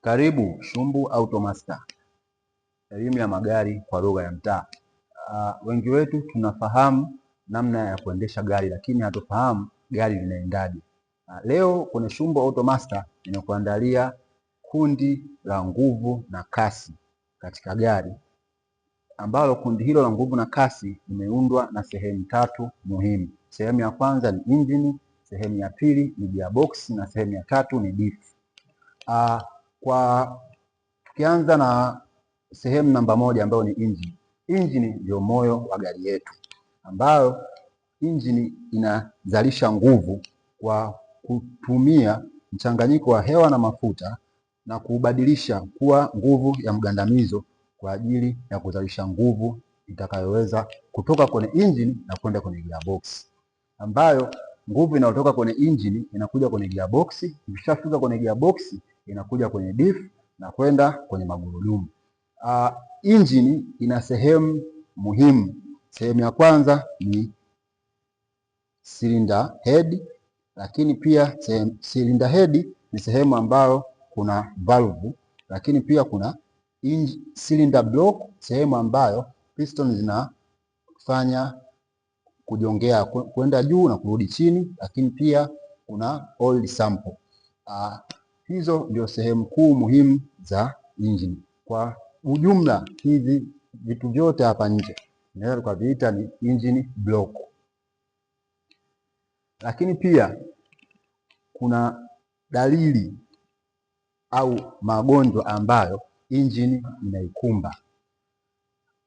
Karibu Shumbu Automaster, elimu ya magari kwa lugha ya mtaa. Wengi wetu tunafahamu namna ya kuendesha gari, lakini hatufahamu gari linaendaje. Leo kwenye Shumbu Automaster nimekuandalia kundi la nguvu na kasi katika gari, ambalo kundi hilo la nguvu na kasi limeundwa na sehemu tatu muhimu. Sehemu ya kwanza ni injini, sehemu ya pili ni gearbox na sehemu ya tatu ni diff. Tukianza na sehemu namba moja ambayo ni injini. Injini ndio moyo wa gari yetu, ambayo injini inazalisha nguvu kwa kutumia mchanganyiko wa hewa na mafuta na kubadilisha kuwa nguvu ya mgandamizo kwa ajili ya kuzalisha nguvu itakayoweza kutoka kwenye injini na kwenda kwenye gearbox, ambayo nguvu inayotoka kwenye injini inakuja kwenye gearbox. Ikishafika kwenye gearbox inakuja kwenye diff na kwenda kwenye magurudumu. Injini ina sehemu muhimu. Sehemu ya kwanza ni cylinder head, lakini pia cylinder head ni sehemu ambayo kuna valve, lakini pia kuna cylinder block, sehemu ambayo piston zinafanya kujongea kwenda juu na kurudi chini, lakini pia kuna oil sample. Hizo ndio sehemu kuu muhimu za injini. Kwa ujumla, hivi vitu vyote hapa nje tunaweza tukaviita ni engine block. Lakini pia kuna dalili au magonjwa ambayo injini inaikumba.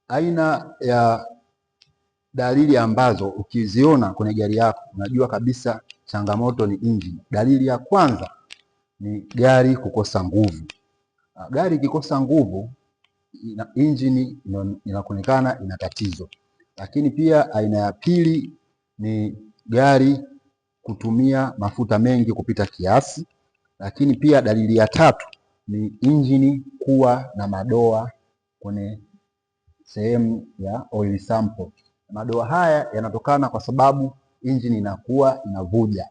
Aina ya dalili ambazo ukiziona kwenye gari yako unajua kabisa changamoto ni injini. Dalili ya kwanza ni gari kukosa nguvu. Gari ikikosa nguvu, injini inaonekana ina tatizo. Lakini pia aina ya pili ni gari kutumia mafuta mengi kupita kiasi. Lakini pia dalili ya tatu ni injini kuwa na madoa kwenye sehemu ya oil sample. Madoa haya yanatokana kwa sababu injini inakuwa inavuja.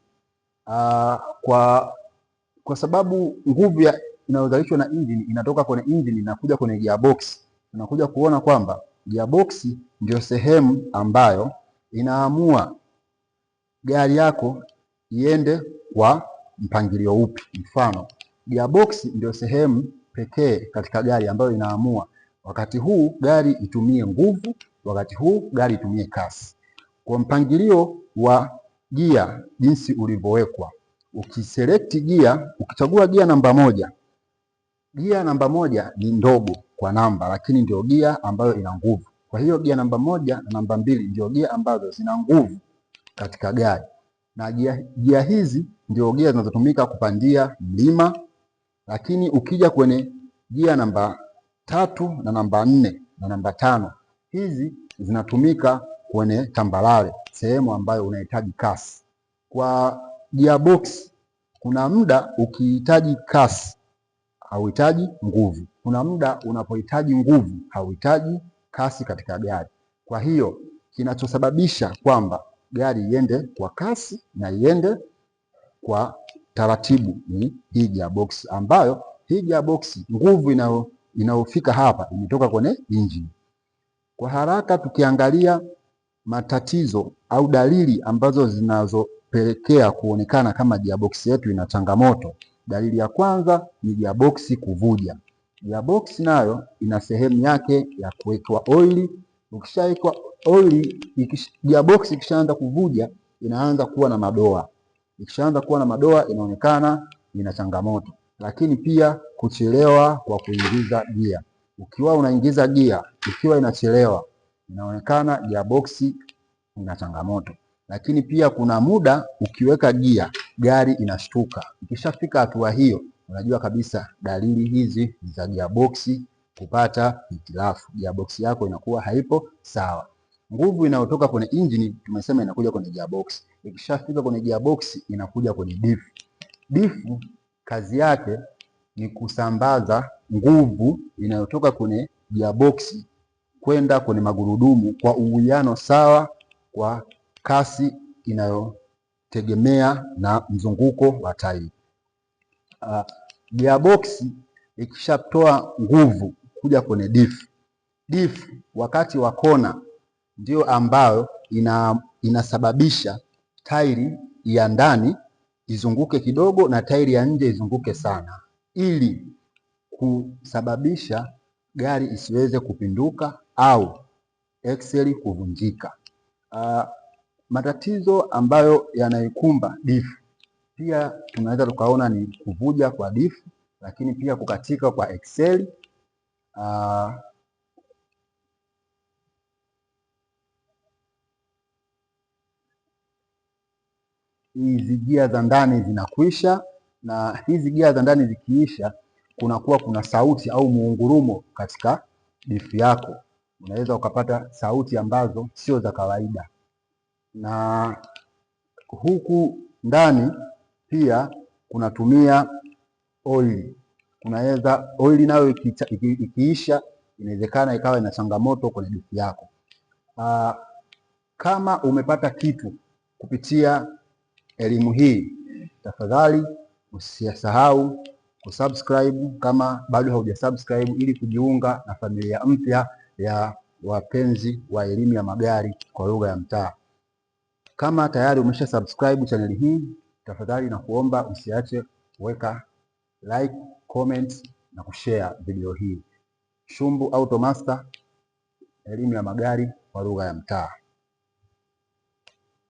Kwa sababu nguvu inayozalishwa na injini inatoka kwenye injini inakuja kwenye gearbox. Tunakuja kuona kwamba gearbox ndio sehemu ambayo inaamua gari yako iende kwa mpangilio upi. Mfano, gearbox ndio sehemu pekee katika gari ambayo inaamua wakati huu gari itumie nguvu, wakati huu gari itumie kasi. Kwa mpangilio wa gia jinsi ulivyowekwa, ukiselect gia, ukichagua gia namba moja, gia namba moja ni ndogo kwa namba, lakini ndio gia ambayo ina nguvu. Kwa hiyo gia namba moja na namba mbili ndio gia ambazo zina nguvu katika gari, na gia hizi ndio gia zinazotumika kupandia mlima. Lakini ukija kwenye gia namba tatu na namba nne na namba tano, hizi zinatumika kwenye tambarare, sehemu ambayo unahitaji kasi. Kwa gearbox kuna muda ukihitaji kasi hauhitaji nguvu, kuna muda unapohitaji nguvu hauhitaji kasi katika gari. Kwa hiyo kinachosababisha kwamba gari iende kwa kasi na iende kwa taratibu ni hii gearbox, ambayo hii gearbox nguvu inayofika hapa imetoka kwenye injini. Kwa haraka tukiangalia matatizo au dalili ambazo zinazopelekea kuonekana kama gearbox yetu ina changamoto. Dalili ya kwanza ni gearbox kuvuja. Gearbox nayo ina sehemu yake ya kuwekwa oili. Ukishawekwa oili, gearbox ikishaanza kuvuja inaanza kuwa na madoa. Ikishaanza kuwa na madoa inaonekana ina changamoto. Lakini pia kuchelewa kwa kuingiza gia. Ukiwa unaingiza gia ikiwa inachelewa, inaonekana gearbox ina changamoto. Lakini pia kuna muda ukiweka gia gari inashtuka. Ikishafika hatua hiyo, unajua kabisa dalili hizi za gearbox kupata hitilafu. Gearbox yako inakuwa haipo sawa. Nguvu inayotoka kwenye injini tumesema inakuja kwenye gearbox. Ikishafika kwenye gearbox inakuja kwenye diff. Diff kazi yake ni kusambaza nguvu inayotoka kwenye gearbox kwenda kwenye magurudumu kwa uwiano sawa, kwa kasi inayotegemea na mzunguko wa tairi. Gearbox ikishatoa nguvu kuja kwenye diff. Diff wakati wa kona ndio ambayo inasababisha tairi ya ndani izunguke kidogo na tairi ya nje izunguke sana, ili kusababisha gari isiweze kupinduka au ekseli kuvunjika. Matatizo ambayo yanaikumba diff pia tunaweza tukaona ni kuvuja kwa diff, lakini pia kukatika kwa ekseli. Hizi gia za ndani zinakwisha, na hizi gia za ndani zikiisha, kunakuwa kuna sauti au muungurumo katika diff yako. Unaweza ukapata sauti ambazo sio za kawaida. Na huku ndani pia kunatumia oili. Unaweza oili nayo ikiisha, inawezekana ikawa ina changamoto kwenye diff yako. Kama umepata kitu kupitia elimu hii, tafadhali usisahau kusubscribe kama bado haujasubscribe, ili kujiunga na familia mpya ya wapenzi wa elimu ya magari kwa lugha ya mtaa. Kama tayari umesha subscribe channel hii, tafadhali na kuomba usiache kuweka like, comment na kushare video hii. Shumbu Automaster, elimu ya magari kwa lugha ya mtaa.